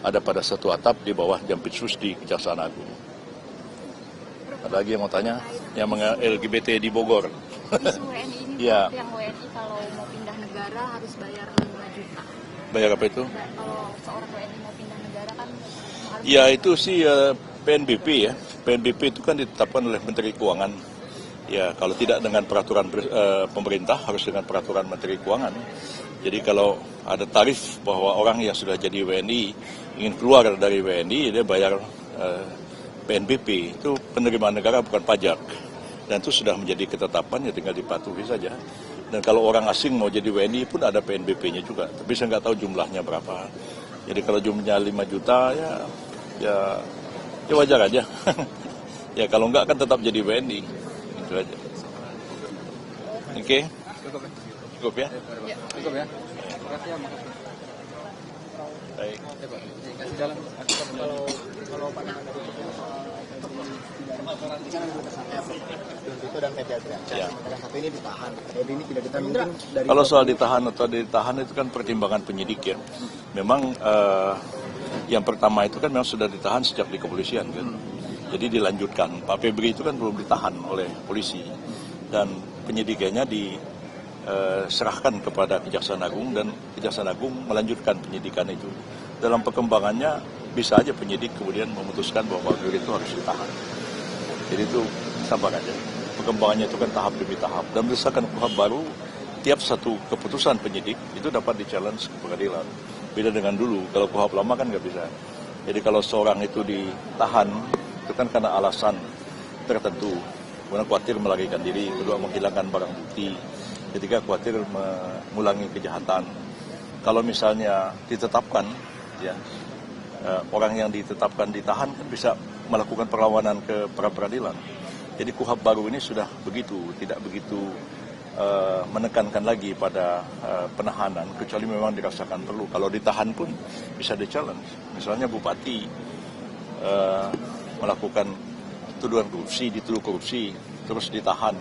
ada pada satu atap di bawah Jampitsus di Kejaksaan Agung. Ada lagi yang mau tanya? Yang LGBT di Bogor. Isu WNI ini Ya. yang WNI kalau mau pindah negara harus bayar 5 juta. Bayar apa itu? Kalau seorang WNI mau pindah negara kan harus. Ya itu sih PNBP ya. PNBP itu kan ditetapkan oleh Menteri Keuangan. Ya kalau tidak dengan peraturan pemerintah harus dengan peraturan Menteri Keuangan. Jadi kalau ada tarif bahwa orang yang sudah jadi WNI ingin keluar dari WNI dia bayar PNBP, itu penerimaan negara bukan pajak. Dan itu sudah menjadi ketetapan, ya tinggal dipatuhi saja. Dan kalau orang asing mau jadi WNI pun ada PNBP-nya juga, tapi saya nggak tahu jumlahnya berapa. Jadi kalau jumlahnya 5 juta ya wajar aja. Ya kalau nggak kan tetap jadi WNI. Itu aja. Oke? Cukup ya? Cukup ya. Makasih ya, makasih. Baik. Kasih jalan. Kalau pandangan dari itu dan Megagra. Ya. Yang satu ini ditahan. Jadi ini tidak ditahan mungkin dari. Kalau soal ditahan atau ditahan itu kan pertimbangan penyidik ya. Memang yang pertama itu kan memang sudah ditahan sejak di kepolisian kan. Jadi dilanjutkan. Pak Febri itu kan belum ditahan oleh polisi dan penyidikannya diserahkan kepada Kejaksaan Agung dan Kejaksaan Agung melanjutkan penyidikan itu. Dalam perkembangannya bisa aja penyidik kemudian memutuskan bahwa Pak Febri itu harus ditahan. Jadi itu sabar aja. Perkembangannya itu kan tahap demi tahap. Dan berdasarkan KUHP baru, tiap satu keputusan penyidik itu dapat di-challenge ke pengadilan. Beda dengan dulu, kalau KUHP lama kan nggak bisa. Jadi kalau seorang itu ditahan, itu kan karena alasan tertentu. Kemudian khawatir melarikan diri, kedua menghilangkan barang bukti, ketiga khawatir mengulangi kejahatan. Kalau misalnya ditetapkan, ya orang yang ditetapkan ditahan kan bisa melakukan perlawanan ke peradilan. Jadi KUHP baru ini sudah begitu, tidak begitu menekankan lagi pada penahanan, kecuali memang dirasakan perlu. Kalau ditahan pun bisa di-challenge. Misalnya bupati melakukan tuduhan korupsi, dituduh korupsi, terus ditahan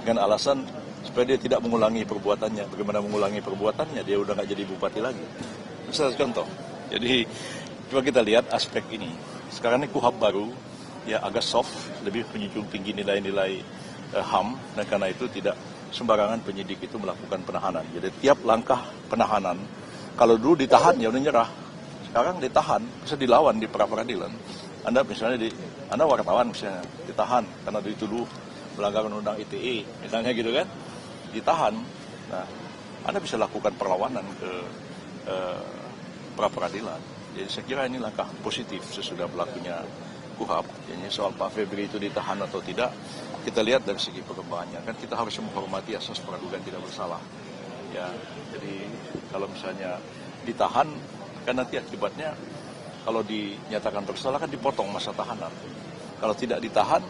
dengan alasan supaya dia tidak mengulangi perbuatannya. Bagaimana mengulangi perbuatannya? Dia udah nggak jadi bupati lagi. Misalnya contoh. Jadi coba kita lihat aspek ini. Sekarang ini KUHP baru, ya agak soft, lebih menjunjung tinggi nilai-nilai HAM, dan karena itu tidak sembarangan penyidik itu melakukan penahanan. Jadi tiap langkah penahanan, kalau dulu ditahan ya udah nyerah, sekarang ditahan, bisa dilawan di pra-peradilan. Anda misalnya Anda wartawan misalnya ditahan karena dituduh melanggar undang ITE, misalnya gitu kan, ditahan. Nah, Anda bisa lakukan perlawanan ke pra-peradilan. Jadi saya kira ini langkah positif sesudah berlakunya KUHP. Jadi soal Pak Febri itu ditahan atau tidak, kita lihat dari segi perkembangannya. Kan kita harus menghormati asas praduga tidak bersalah. Ya, jadi kalau misalnya ditahan, kan nanti akibatnya kalau dinyatakan bersalah kan dipotong masa tahanan. Kalau tidak ditahan,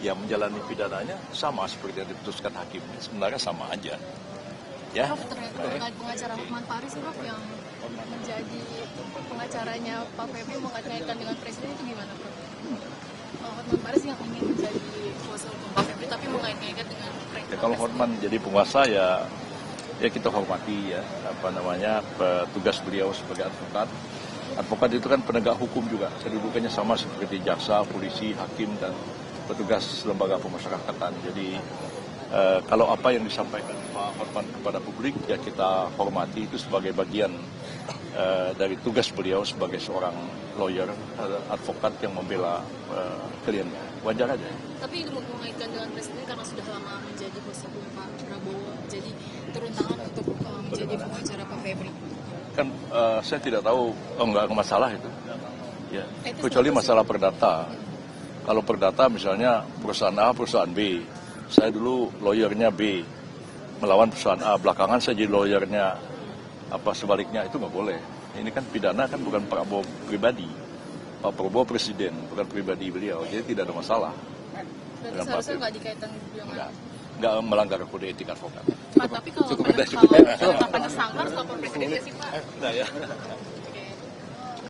ya menjalani pidananya sama seperti yang diputuskan hakim. Sebenarnya sama aja. Ya. Terkait pengacara Hotman Paris yang menjadi pengacaranya Pak Febri mengaitkan dengan presiden itu gimana, Prof? Hotman Paris yang ingin menjadi kuasa hukum Pak Febri tapi mengaitkan dengan presiden. Ya, kalau Hotman jadi penguasa ya kita hormati ya tugas beliau sebagai advokat. Advokat itu kan penegak hukum juga, kedudukannya sama seperti jaksa, polisi, hakim, dan petugas lembaga pemasyarakatan. Jadi kalau apa yang disampaikan Pak Hotman kepada publik, ya kita hormati itu sebagai bagian dari tugas beliau sebagai seorang lawyer, advokat yang membela kliennya. Wajar aja. Tapi mengaitkan dengan presiden karena sudah lama menjadi kuasa hukum Pak Prabowo, jadi turun tangan untuk menjadi pengacara Pak Febri. Kan saya tidak tahu, enggak masalah itu. Ya, kecuali masalah perdata. Kalau perdata misalnya perusahaan A, perusahaan B. Saya dulu lawyernya B, melawan perusahaan A. Belakangan saya jadi lawyernya sebaliknya, itu nggak boleh. Ini kan pidana kan bukan Prabowo pribadi. Pak Prabowo presiden, bukan pribadi beliau. Jadi tidak ada masalah. Dan seharusnya nggak dikaitkan dengan... Nggak melanggar kode etik advokat. Pak, tapi kalau penetapannya sangkar, lapor presiden nggak sih Pak? Nah ya.